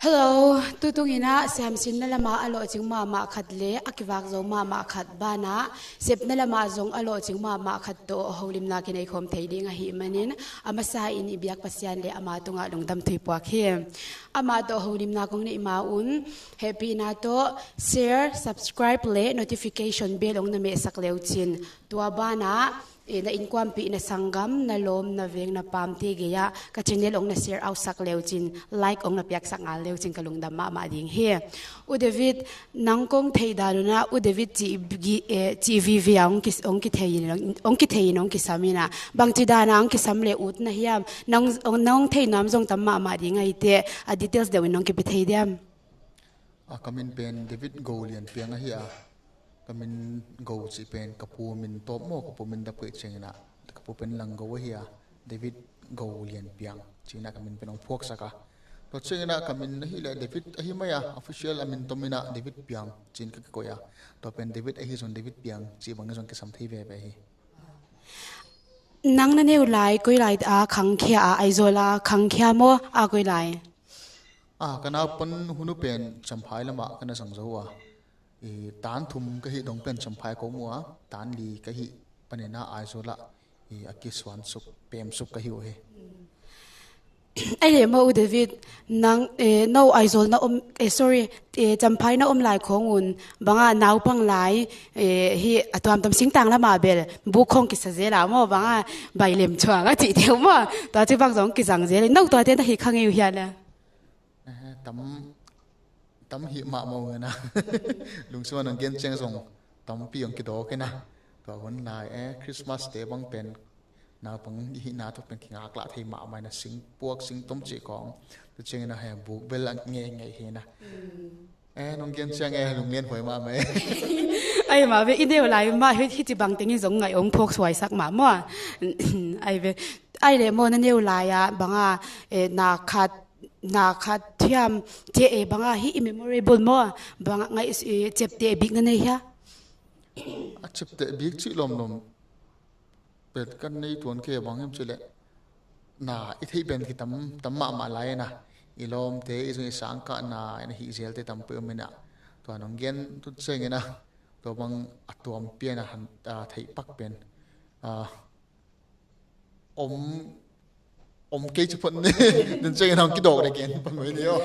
Hello, tutungina Siam sin na lama alo ching mama khatle akivak zo mama khat bana sep na lama zong alo ching mama khat to Holimna kinai khom thei ding a hi manin amasa in biak pasian le ama tungah lungdam thui puak he ama to Holimna kong ne ma un happy na to share subscribe le notification bell ong na me sak leu chin tua bana na inkwam pi na sanggam na lom na veng na pamti geya ka channel ong na share out sak leu chin like ong na piak sak ngal leu chin kalungdam ma ding he u David nangkong thei daruna u David chi vi ong ki thei nong ki samina bangti dana ong ki samle ut na hiam nong thei nam jong tam ma ding ai te a details de nong ki pi thei diam kamin pen David Golian piang hi kamin go si pen kapu min top mo kapu min da pe chengina kapu pen lang go hi David Golian piang china kamin pen ong phok saka to chengina kamin hi le David hi maya official amin tomina David piang chin ka ko ya to pen David hi zon David piang chi bang zon ke sam thei ve ve hi nang na neu lai koi lai a khang khia a aizola khang khia mo a koi lai kana pon hunu pen champhai lama kana sang zo wa tan thum ka hi dong pen champhai ko mua tan li ka hi panena aizola akiswan suk pem suk ka hi o he ai le mo David nang no aizol na sorry champhai na lai khongun banga naw pang lai hi atwam tam sing tang la ma bel bu khong ki sajela mo banga bailem chwa ga chi theu mo ta chi bang jong ki jang je le no to te hi khang yu hian la tam hi ma mo na lungsuan ang gen cheng song tam pi ang ki do ke na to hon lai Christmas te bang pen na pang hi na to pen kinga kla thei ma mai na sing puak sing tom chi kong to cheng na ha buk bel ang nge nge he na nong gen cheng lung len hoi ma mai ai ma ve ideo lai ma hi chi bang tengi jong ngai ong phok swai sak ma mo ai ve ai le mo na neu lai ya banga na khat thiam te banga hi memorable mo banga ngai chep te big na nei ha chep te big chi lom pet kan nei tuan ke bangem chile na I thei ben ki tam ma lai na ilom te izung sang ka na hi zel te tam pe mena to anong gen tu cheng na to bang atom pe na han thei pak pen ke chi phon ne den cheng na ki dog de gen pan mai yo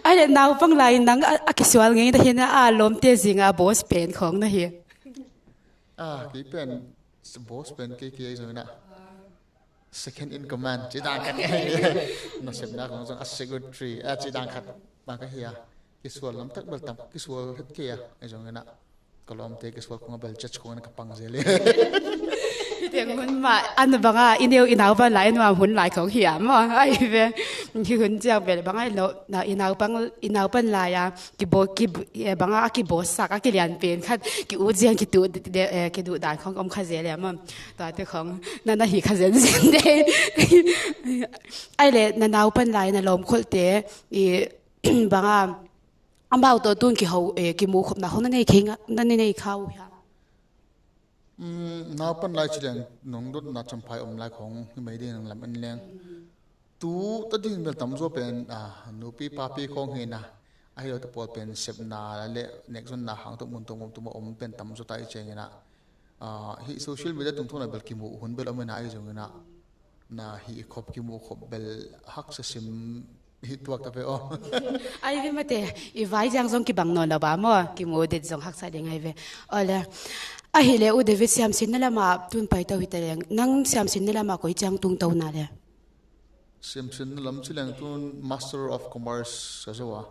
ai le naw pang lai nang akisual nge da hina a lom te zinga boss pen khong na hi ki pen boss pen ke zo na second in command chi dang khat no sep na kong a secretary chi dang khat ba ka hi ki sual lam tak bal tam ki sual het ke ai zo na kolom te ki sual kong bal chach kong na kapang zele tiếng hun mà anh bằng à inêu inau ban lại nuam hun lại khẩu hiểm mà ai về khi hun chiang về bằng ai nó inau ban lại à cái bộ cái bằng à cái bộ sắc cái lianpi khát cái u giang cái du đàn không ông khát dễ lắm mà tại tôi không nên hi khát dễ dễ đấy ai lệ nau ban lại na lom khol te bằng à ông bảo tôi tuân cái hậu cái mũ khop na hông nên này khâu ha na pan lai chilang nong dot na champhai lai khong hi mai ding lam an leng tu ta ding bel tam zo pen nupi papi khong he na ai lo ta pol pen sep na le next one na hang to mun to mo pen tam zo tai cheng na hi social media tungtawn bel ki mu hun bel amena ai zo na hi khop ki mu khop bel hak sa sim hi tuak ta pe ai ve mate I vai jang jong ki bang no la ba mo ki mu de jong hak sa ding ai ve ole a hi le u David Siam sin na lama tun pai to hitaleng nang Siam sin na lama koi chang tungtawn na le Siam sin lam chilang tun master of commerce sa zawa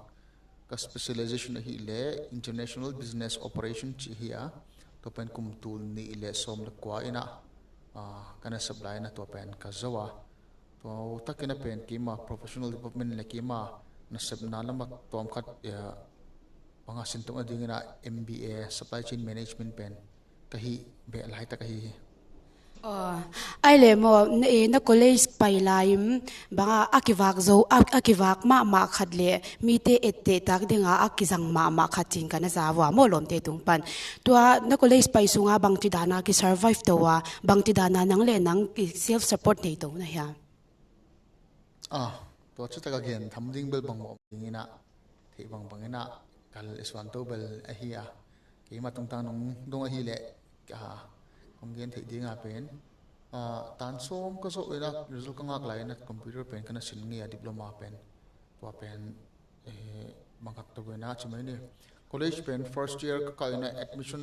ka specialization hi le international business operation chi hi to pen kum tul ni le som le kwa ina kana supply na to pen ka zawa to takina pen ki ma professional development le ki ma na sab na lama tom khat panga sin to ading na MBA supply chain management pen kahi be lai ta kahi ai le mo na college pai laim banga akivak ma khat le mi te ette tak denga akizang ma khatin kana zawa mo lom te tungpan tua na college pai sunga bangti dana ki survive to wa bangti dana nang le nang self support nei to na ya to chu ta ka gen tham ding bel bang mo ina thei bangina kal iswan to bel a hi a ke ma tungtawn nong dong a hi le ka hong gen thei dinga pen tan som ka so ina result ka ngak lai na computer pen kana sin nge diploma pen to pen mangak to na chimai ni college pen first year ka ina admission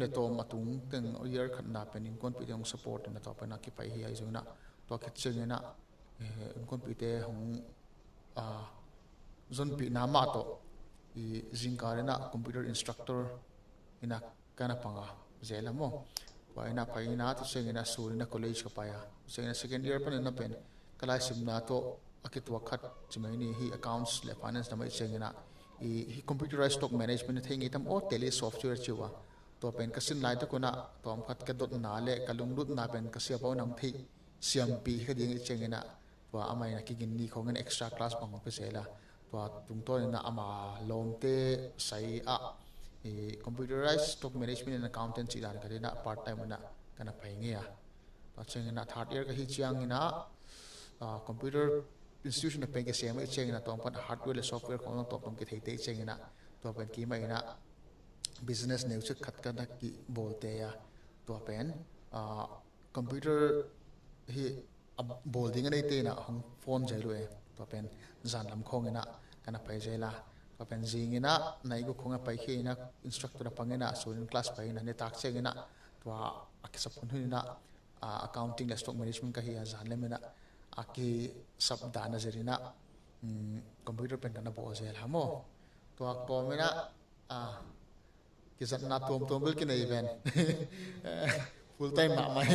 le to matung teng year khat na pen in kon pi dong support na to pen ki pai hi ai zona to khet chengena kon pi te hong zon pi na ma to I zingkarena computer instructor ina kana panga zelamo wa ina paina to sengena surina college ka paya sengena second year pan na pen kalai simna to akitwa khat chimaini hi accounts le finance na mai sengena hi computerized stock management thengi tam o tele software chiwa to pen kasin lai to kona tom khat ka dot na le kalunglut na pen kasia pau nang theihsiam pi ka ding chengena wa amai na ki gin ni khongen extra class pang pe sela to tungtawn na ama lomte sai a computerized stock management and accountancy dan ka na part time na kana painge a to chengena third year ka hi chiang ina computer institution na pengke Siam ai chengena to pan hardware le software khong to pam ke thei chengena to pen ki mai na business ne chu khat ka na ki bolte ya to pen computer hi bolding nei te na hong phone jai lo e to pen zan lam khong ina kana pai jela to pen jing ina nai go khonga pai khe ina instructor pangena so in class pai na ne tak cheng ina to akisapun ina accounting le stock management ka hi zan le mena aki sabdana jerina computer pen kana bo jel hamo to ko mena kisat na tom bel kinai ben full time ma mai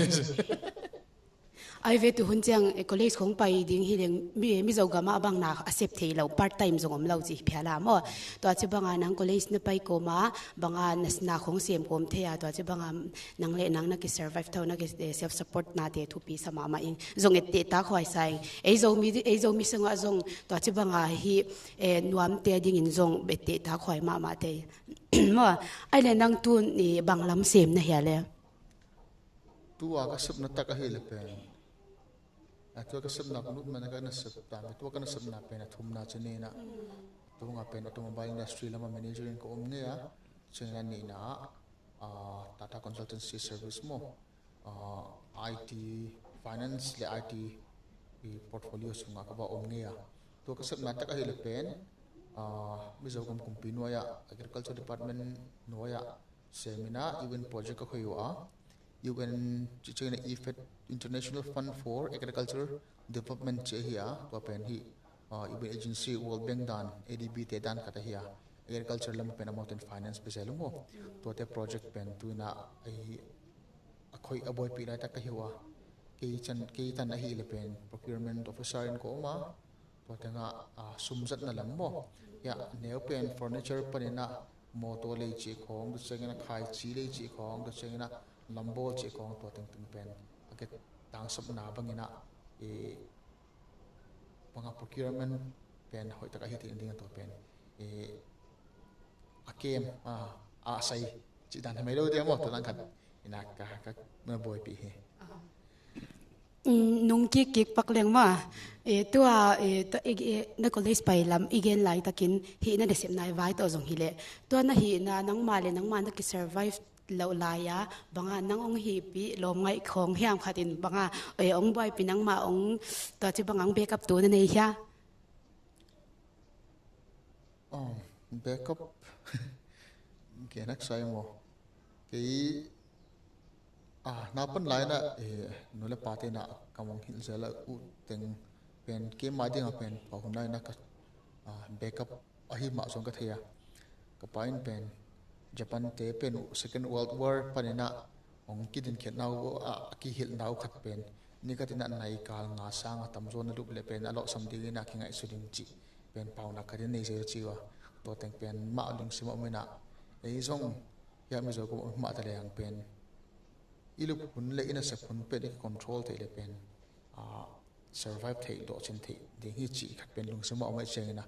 ai ve tu hun chang college khong pai ding hi leng mi zo ga ma bang na accept thei lo part time zongom lo chi phela mo to chi banga nang college na pai ko ma banga nasna khong sem kom thea to chi banga nang le nang na ki survive tho na ki self support na te thu pi sama ma in zong et te ta khwai sai ei zo mi sanga zong to chi banga hi nuam te ding in zong be te ta khwai ma te mo ai le nang tu ni banglam sem na ya le tu aga sab na ta ka hi le pen atwa ka sab na kunut man ka na sab ta atwa ka na sab na pen athum na chene na tu nga pen automobile industry lama manager in ko omne ya chena ni na tata consultancy service mo IT finance le IT portfolio sunga ka ba omne ya to ka sab na ta ka hi le pen mi zo kom kumpino ya agriculture department no ya seminar even project ka khoyo UN China Effect International Fund for Agriculture Development Chehia to pen hi even agency World Bank dan ADB te dan kata hia agriculture lam pen mountain finance pe selumo to te project pen tu na ai akhoi aboy pi na ta ka hiwa ke tan a hi le pen procurement officer in ko ma to te nga sumjat na lam mo ya neu pen furniture panina moto le chi khong du chengena khai chi le chi khong du chengena lambol che kong to teng pen aket tang sab na bangina panga procurement pen hoi taka hi tin ding to pen akem sai chi dan mai lo de mo to lang khat ina ka na boy pi he nung ki pak leng ma tua na college pai lam igen lai takin hi na desem nai vai to jong hi le to na hi na nang ma le nang ma na ki survive lo laya banga nang ong hi pi lom ngai khong hiam khatin banga ong boy pinang ma ong to chi bangang backup tu na nei hia backup ke nak sai mo ke na pan lai na no le pate na kamong hil zela u teng pen ke ma ding pen pa hunai na ka backup ahi ma song ka thea ka pain pen Japan te pen second world war panena ong kidin khet nau ki hil nau khat pen ni ka tin nai kal nga sang tam zon lup le pen alo samding na kingai sudin chi pen pauna ka din nei se chiwa to teng pen ma lung sima mena ei zong ya mi zo ko ma ta le ang pen ilup hun le ina se phun pe control te le pen survive thei do chen thei de hi chi khat pen lung sima mai chengena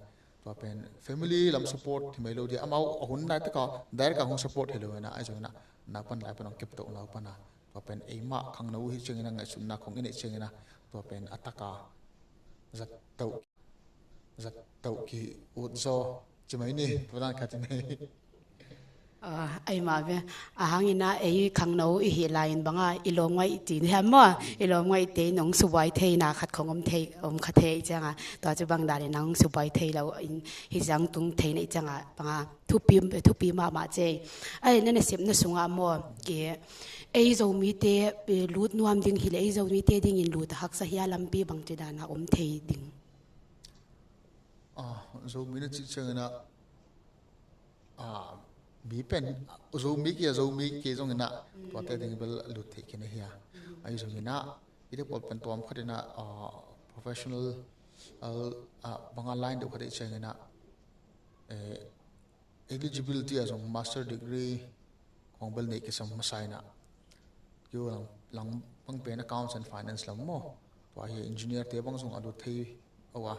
to pen family lam support thimai lo dia amau hun na ta ka dar ka hong support helo na ai jona na pan lai pan kep to na pana to to pen eima khang no hi chengina ngai sunna khong ine chengina to pen ataka zat tau ki utzo chimai ni puran khatine ai mà về hàng ina ai khang nấu hi lain banga ilom ngai ti ni ham mo ilom ngai te nong suwai thei na khat khong thei khat thei changa to chu bang da le nang suwai thei lo in hi jang tung thei nei changa banga thu pi ma che ai na sep na sunga mo ke ai zo mi te lut nuam ding hi le ai zo mi te ding in lut hak sa hia lampi bang te da na thei ding zo mi na chi changa mi pen zo mi ke zong na to te ding bel lu the ke ne hia ai zo na ide pol pen tom khadina professional banga line do khade cheng na eligibility as a master degree kong bel ne ke sam masai na yo lang pang pen accounts and finance lam mo to hi engineer te bang song adu thei awa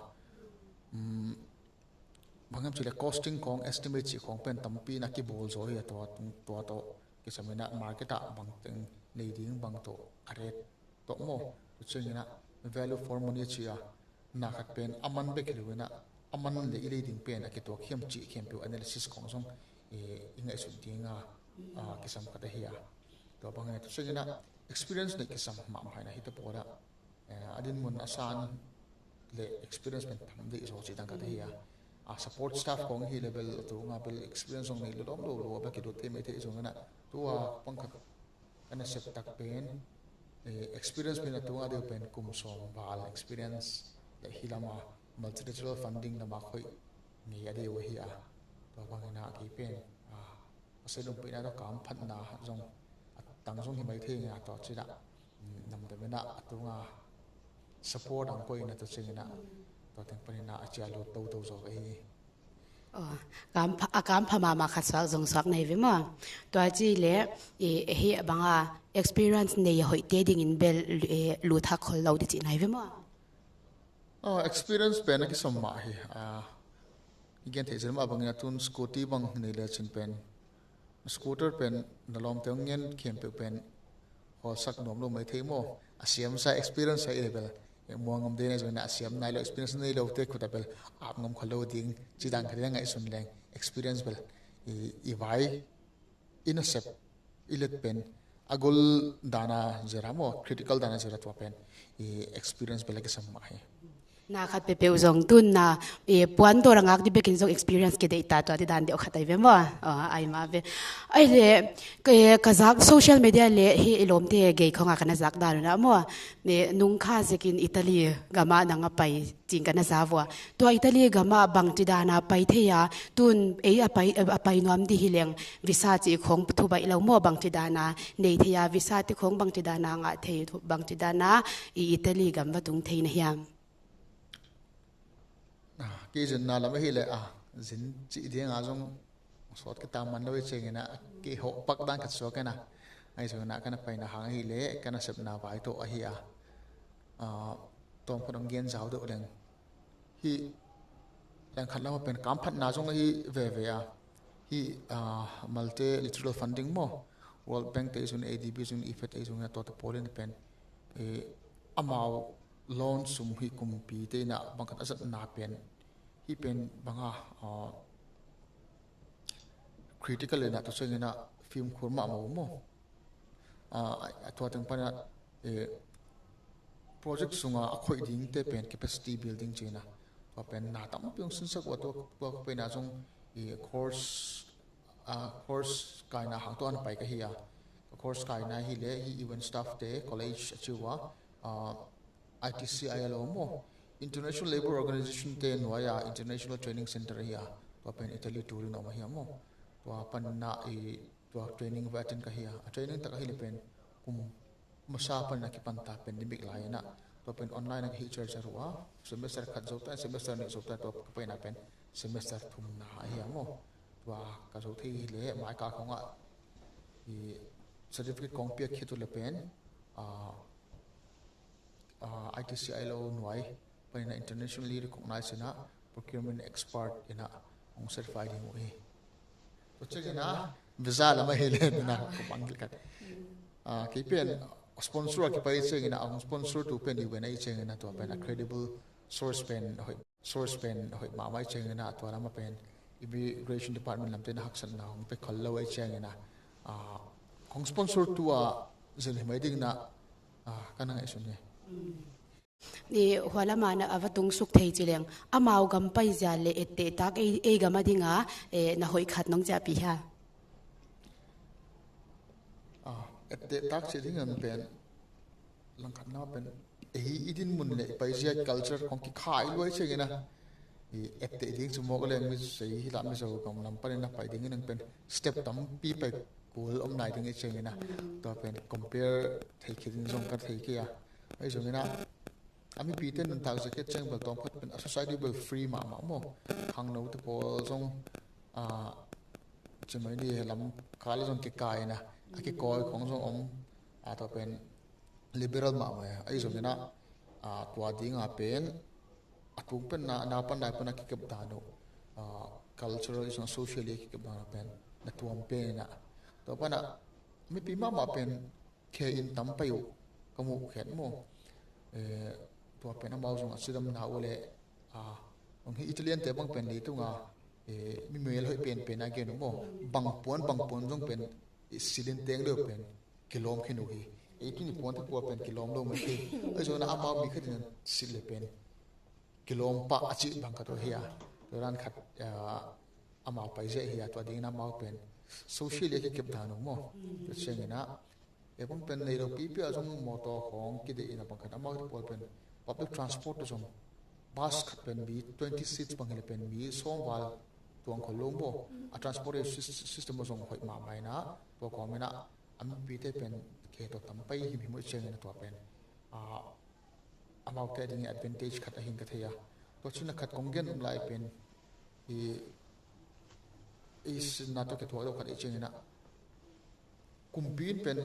bangam chile costing kong estimate chi kong pen tampi na ki bol zo hi to ki samina market a bang teng nei ding bang to are to mo chengina value for money chi a na khat pen aman be khiluna aman le ile ding pen a ki to khiam chi khiam pu analysis kong song inga su dinga ki sam kata hi a to bang to chengina experience ne ki sam ma na hi to pora adin mun asan le experience pen tham de zo chi dang kata hi a support staff kong hi level to nga bel experience ong nei lom lo ba ki do te me te zong na to pangkhat ana sep tak pen experience pen to nga de pen kum som bal experience le hilama multilateral funding na ma khoi ni ade wa hi a to bangena ki pen aselum pe na to kam phat na zong tang zong hi mai the nga to chida nam de na to nga support ang koi na to chengina to teng pani na cial to zo ga hi kam phama ma khat swak zong swak nei ve ma to chi le hi banga experience nei hoi te ding in bel lu tha khol lo de chi nai ve ma experience pen ki som ma hi igen the zer ma bangina tun scooty bang nei le chin pen scooter pen nalom te ngen khem pe pen hol sak nom lo mai thei mo asiam sa experience sai level muangam de ne na siam nai lo experience nei lo te khutabel ap ngam khalo ding chidang khadang ngai sun leng experience bel I vai in a sep ilet pen agul dana zeramo critical dana zera to pen experience bel ke sam mai na khat pe pe zong tun na puan to rangak di bekin zong experience ke de ta to adi dan de khatai ve mo ai ma ve ai le ka zak social media le hi ilom te ge khonga kana zak da na mo ne nung kha zekin italy gama nanga pai ching kana zawwa to italy gama bang ti da na pai the ya tun apai nuam di hileng visa chi khong thu bai lo mo bang ti da na nei the ya visa ti khong bang ti da na nga thei bang ti da na italy gam wa tung thei na hiam ki jin na lam hi le jin chi de nga jong sot ka ta man lo chengena ki ho pak dan ka so kana ai so na kana pai na hang hi le kana sep na bai to a hi tom ko dong gen jaw do leng hi lang khat la pen kam phat na jong hi ve hi multilateral funding mo world bank te sun adb sun ifet te sun to polin pen amao loan sum hi kumpi te na bangkat asat na pen hi pen banga critical na to sengena film khurma mo to teng pana project sunga akhoi ding te pen capacity building china to pen na tam pyong sun sak wa to pe na jong course kai na hang to an pai ka hi course kai na hi le hi event staff te college achiwa ITCIL mo International Labour Organization te noya International Training Center hiya to pen Italy touring no hiya mo to pan na to training vatin ka hiya training ta ka hi pen kum masa pan na ki panta pandemic la na to pen online na hi church arwa semester khat jota semester ni jota to pen na pen semester thum na hiya mo to ka jo thi le mai ka khonga certificate kong pek khitu le pen ITCIL nuai pen internationally recognized na procurement expert ina ong certified mo to chegena visa la ma hele na ko pangil kat ki pen sponsor ki pai cheng na ang sponsor tu pen you na cheng na to pen a credible source pen hoi ma mai cheng na to na ma pen immigration department lam te na haksan na hong pe khallo ai cheng na hong sponsor tu a zel mai ding na kana ngai sun ne ni wala mana avatung suk thei chileng amau gam pai ja le ette tak e gama dinga na hoi khat nong ja pi ha ette tak che ding an pen lang khat na pen idin mun le pai ja culture kong ki khai loi che na ette ding chu mok leng mi sei hi la mi zo kam lam pa na pai ding nang pen step tam pi pai kul om nai ding che na to pen compare thei khin jong ka thei ke ya ai zo na ami piten nan tag jacket cheng bal tom phat pen society bal free ma mo khang no te pol jong chemai ni lam khal jong ki kai na aki koi khong jong om to pen liberal ma ma ai zo na twa ding a pen atung pen na pan dai pan ki kep da no cultural is socially ki kep da pen na tuam pe na to pa na mi pi ma pen ke in tam pa yu kamu khet mo to pen amau jong asidam na ole ong hi italian te bang pen ni tunga mi mel hoi pen age no mo bang pon jong pen silin teng do pen kilom khinu hi e tuni pon te po pen kilom do ma hi ai zo na amau mi khatin sil le pen kilom pa achi bang ka to hiya to ran khat amau pai je hiya to ding na mau pen social ki kep da no mo to cheng na e bang pen nei do pi jong moto khong ki de ina bang khat amau po pen public transport to jong bus khat pen bi 20 seats bang le pen mi somwal tuang kholong bo a transportation system jong hoi ma mai na to ko me na am pi te pen ke to tam pai hi mo cheng na to pen amau te ding advantage khat a hin ka theya to chuna khat kongen lai pen is na to ke to do khat cheng na kumpin pen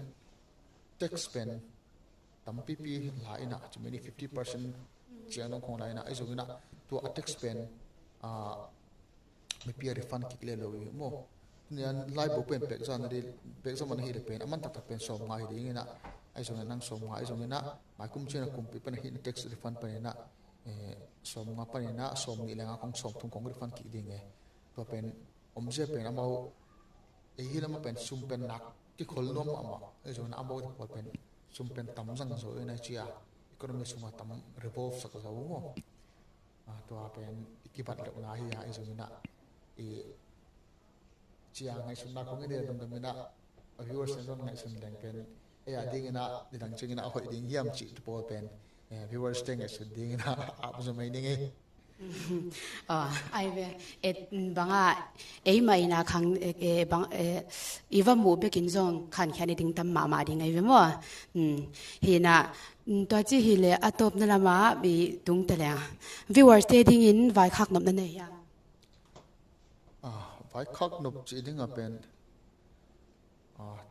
tax pen tam pi la ina chmeni 50% chiang nong khong la ina ai zongina to a tax pen mi pi refund ki le lo mo nian lai bo pen pek zan ri pek zaman hi le pen aman ta pen som ngai ding ina ai zong nang som ngai zong ina mai kum chena kum pi pen hi tax refund pa ina som nga pa ina som ni lenga kong som thung kong refund ki ding e to pen omje pen amau e hi lama pen sum pen nak ki khol nom ama ai zong na amau ko pen sum pen tam jang zo ina chia economy suma tam revolve sak zo mo to pen ikibat le na hi ai zong ina chia ngai sun na ko nge de dam na viewers and ngai sun leng pen ding ina dang ching ina hoi ding hiam chi to pol pen viewers teng sun ding ina ap zo mai ding ai ve et banga ei mai na khang bang iwa mu be kin jong khan khani ding tam ma ding ai ve mo hi na to chi hi le atop na lama bi tung ta la viewers te ding in vai khak nop na nei ya vai khak nop chi ding a pen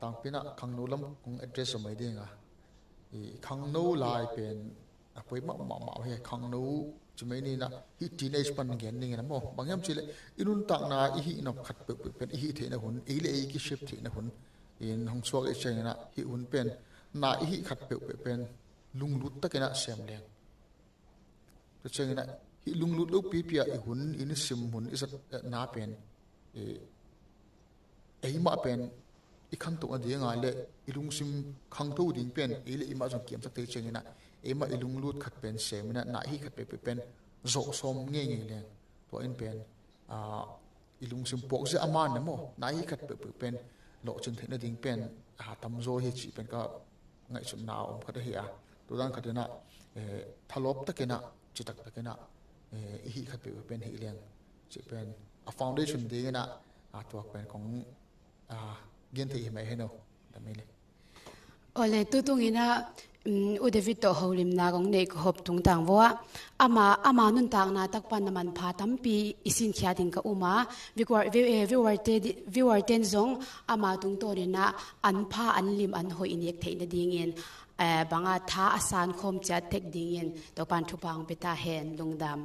tang pina khang no lam kong address mai ding khang no lai pen apoi ma he khang no chumai ni na hi teenage pan gen ning na mo bangyam chile inun tak na hi na khat pe pen hi the na hun e le ki ship the na hun in hong chuak e cheng na hi hun pen na hi khat pe pen lunglut ta kena sem leng to cheng na hi lunglut lo pi i hun in sim hun is na pen ei ma pen i khang to adi nga le ilung sim khang to ding pen e le ima jong kiam tak te cheng na ema ilung lut khat pen sem na hi khat pe pen zo som nge leng to in pen ilung sim pok je aman na mo na hi khat pe pen lo chen thena ding pen tam zo hi chi pen ka ngai chum na om khat hi to dan khat na thalop takena chitak takena hi khat pe pen hi leng chi pen a foundation de na to pen kong gen thei mai heno damile ole tutungina u david to holimna gong nei ko hop tungtawn wa ama nun tak na takpan na manpha tampi isin khya ding ka uma viewer ten zong ama tungtorina anpha anlim an hoi inek theina dingin banga tha asan khom cha tek dingin to pan thupang beta hen lungdam